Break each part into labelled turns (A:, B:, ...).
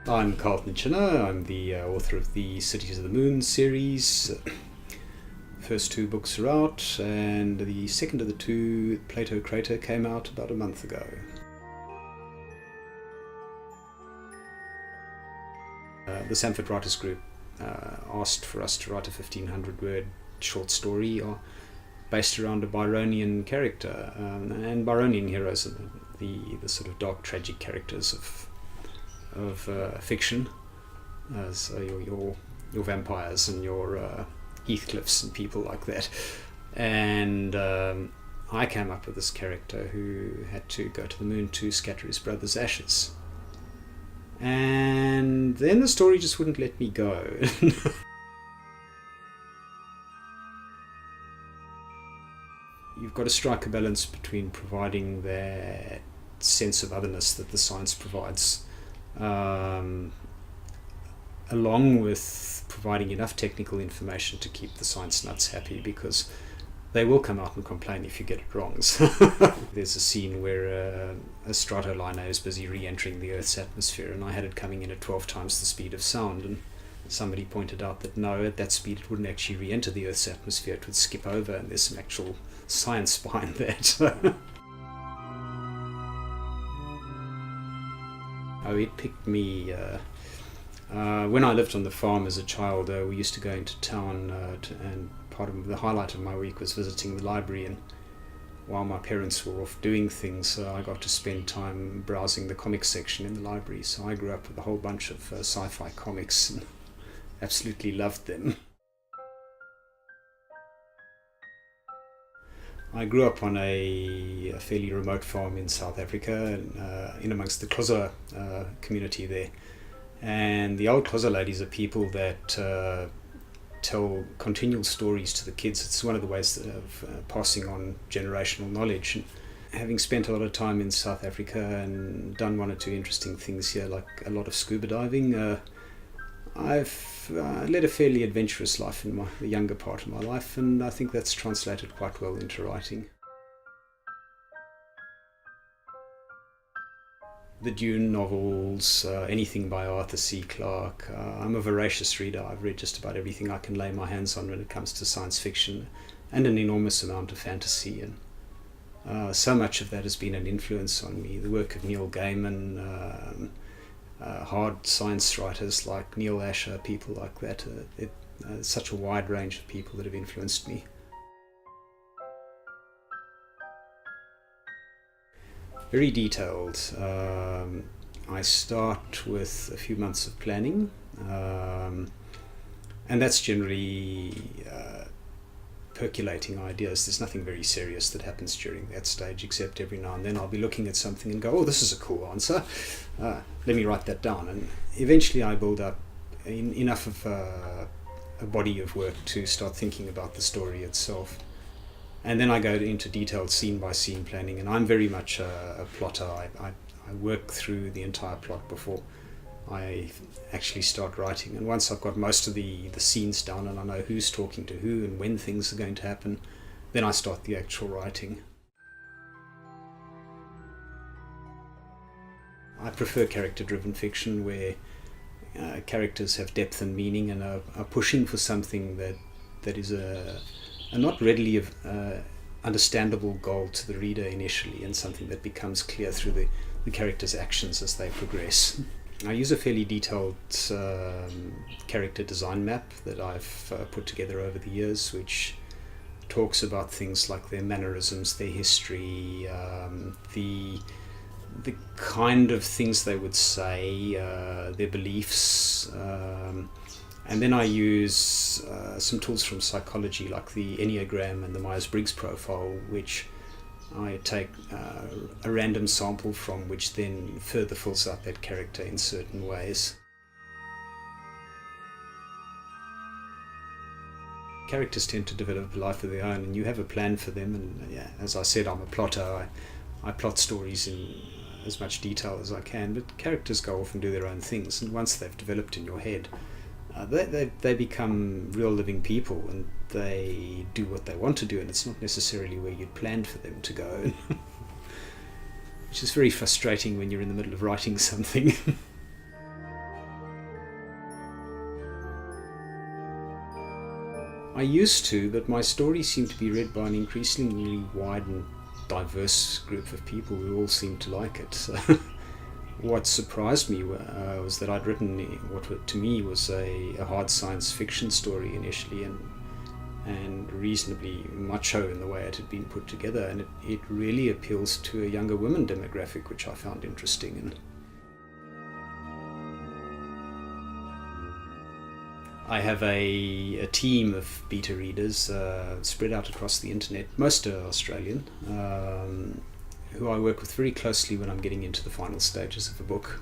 A: I'm Carleton. I'm the author of the Cities of the Moon series. First two books are out, and the second of the two, Plato Crater, came out about a month ago. The Samford Writers Group asked for us to write a 1,500-word short story based around a Byronian character, and Byronian heroes are the sort of dark, tragic characters of fiction, as your vampires and your Heathcliffs and people like that. And I came up with this character who had to go to the moon to scatter his brother's ashes. And then the story just wouldn't let me go. You've got to strike a balance between providing that sense of otherness that the science provides, along with providing enough technical information to keep the science nuts happy, because they will come out and complain if you get it wrong. So there's a scene where a stratoliner is busy re-entering the Earth's atmosphere, and I had it coming in at 12 times the speed of sound, and somebody pointed out that no, at that speed it wouldn't actually re-enter the Earth's atmosphere, it would skip over, and there's some actual science behind that. Oh, it picked me. When I lived on the farm as a child, we used to go into town, and part of the highlight of my week was visiting the library. And while my parents were off doing things, I got to spend time browsing the comics section in the library. So I grew up with a whole bunch of sci-fi comics and absolutely loved them. I grew up on a fairly remote farm in South Africa, in amongst the Xhosa community there. And the old Xhosa ladies are people that tell continual stories to the kids. It's one of the ways of passing on generational knowledge. And having spent a lot of time in South Africa and done one or two interesting things here, like a lot of scuba diving, I've led a fairly adventurous life in the younger part of my life, and I think that's translated quite well into writing. The Dune novels, anything by Arthur C. Clarke. I'm a voracious reader. I've read just about everything I can lay my hands on when it comes to science fiction, and an enormous amount of fantasy. And so much of that has been an influence on me. The work of Neil Gaiman, hard science writers like Neil Asher, people like that. Such a wide range of people that have influenced me. Very detailed. I start with a few months of planning, and that's generally percolating ideas. There's nothing very serious that happens during that stage, except every now and then I'll be looking at something and go, oh, this is a cool answer. Let me write that down. And eventually I build up enough of a body of work to start thinking about the story itself. And then I go into detailed scene-by-scene planning, and I'm very much a plotter. I work through the entire plot before I actually start writing. And once I've got most of the scenes down and I know who's talking to who and when things are going to happen, then I start the actual writing. I prefer character-driven fiction where characters have depth and meaning and are pushing for something that is a not readily understandable goal to the reader initially, and something that becomes clear through the characters' actions as they progress. I use a fairly detailed character design map that I've put together over the years, which talks about things like their mannerisms, their history, the kind of things they would say, their beliefs, and then I use some tools from psychology like the Enneagram and the Myers-Briggs profile, which I take a random sample from, which then further fills out that character in certain ways. Characters tend to develop a life of their own, and you have a plan for them. And yeah, as I said, I'm a plotter. I plot stories in as much detail as I can, but characters go off and do their own things, and once they've developed in your head, they become real living people, and they do what they want to do, and it's not necessarily where you'd planned for them to go. Which is very frustrating when you're in the middle of writing something. I used to, but my stories seem to be read by an increasingly wide and diverse group of people who all seem to like it. So what surprised me was that I'd written what to me was a hard science fiction story initially, and reasonably macho in the way it had been put together, and it really appeals to a younger women demographic, which I found interesting. And I have a team of beta readers spread out across the internet. Most are Australian, who I work with very closely when I'm getting into the final stages of a book.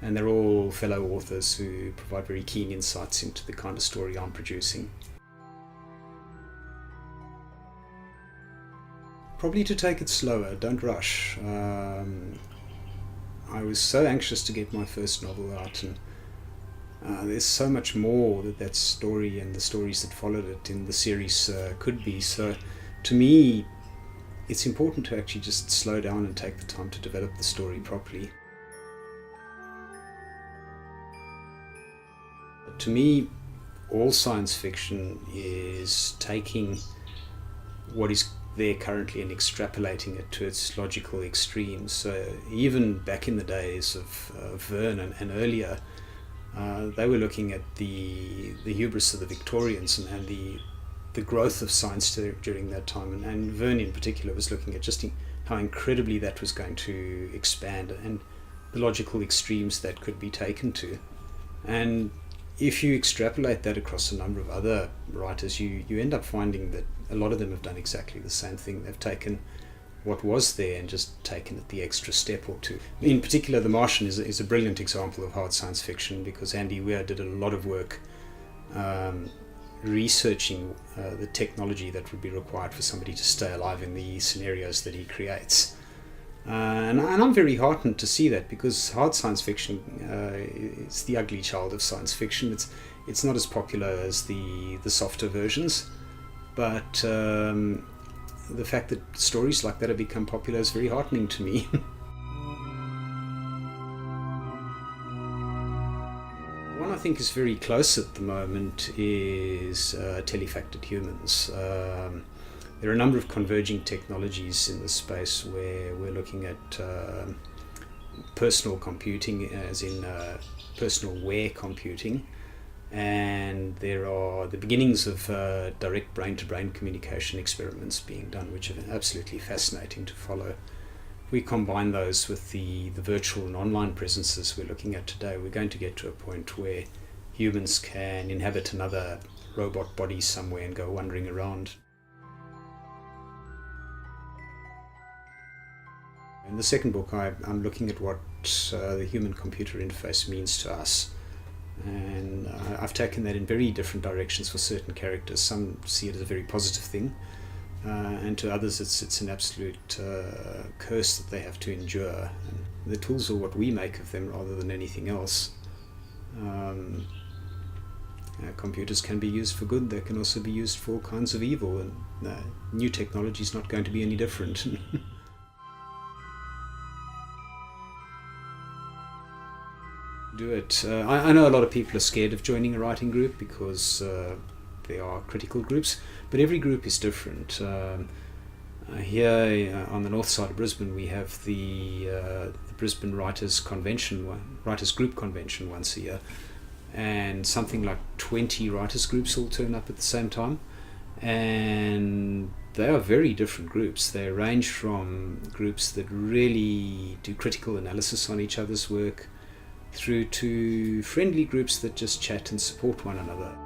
A: And they're all fellow authors who provide very keen insights into the kind of story I'm producing. Probably to take it slower, don't rush. I was so anxious to get my first novel out, and there's so much more that story and the stories that followed it in the series could be. So to me, it's important to actually just slow down and take the time to develop the story properly. To me, all science fiction is taking what is there currently and extrapolating it to its logical extremes. So even back in the days of Verne and earlier, they were looking at the hubris of the Victorians and the growth of science during that time. And Verne in particular was looking at just how incredibly that was going to expand and the logical extremes that could be taken to. And if you extrapolate that across a number of other writers, you end up finding that a lot of them have done exactly the same thing. They've taken what was there and just taken it the extra step or two. In particular, The Martian is a brilliant example of hard science fiction, because Andy Weir did a lot of work researching the technology that would be required for somebody to stay alive in the scenarios that he creates. And I'm very heartened to see that, because hard science fiction is the ugly child of science fiction. It's not as popular as the softer versions, but the fact that stories like that have become popular is very heartening to me. One I think is very close at the moment is telefactored humans. There are a number of converging technologies in this space where we're looking at personal computing, as in personal wear computing, and there are the beginnings of direct brain-to-brain communication experiments being done, which are absolutely fascinating to follow. If we combine those with the virtual and online presences we're looking at today, we're going to get to a point where humans can inhabit another robot body somewhere and go wandering around. In the second book, I'm looking at what the human-computer interface means to us. And I've taken that in very different directions for certain characters. Some see it as a very positive thing, and to others it's an absolute curse that they have to endure. And the tools are what we make of them rather than anything else. Computers can be used for good, they can also be used for all kinds of evil, and new technology is not going to be any different. Do it. I know a lot of people are scared of joining a writing group because there are critical groups, but every group is different. Here on the north side of Brisbane, we have the Brisbane Writers Group Convention once a year, and something like 20 writers groups all turn up at the same time, and they are very different groups. They range from groups that really do critical analysis on each other's work through to friendly groups that just chat and support one another.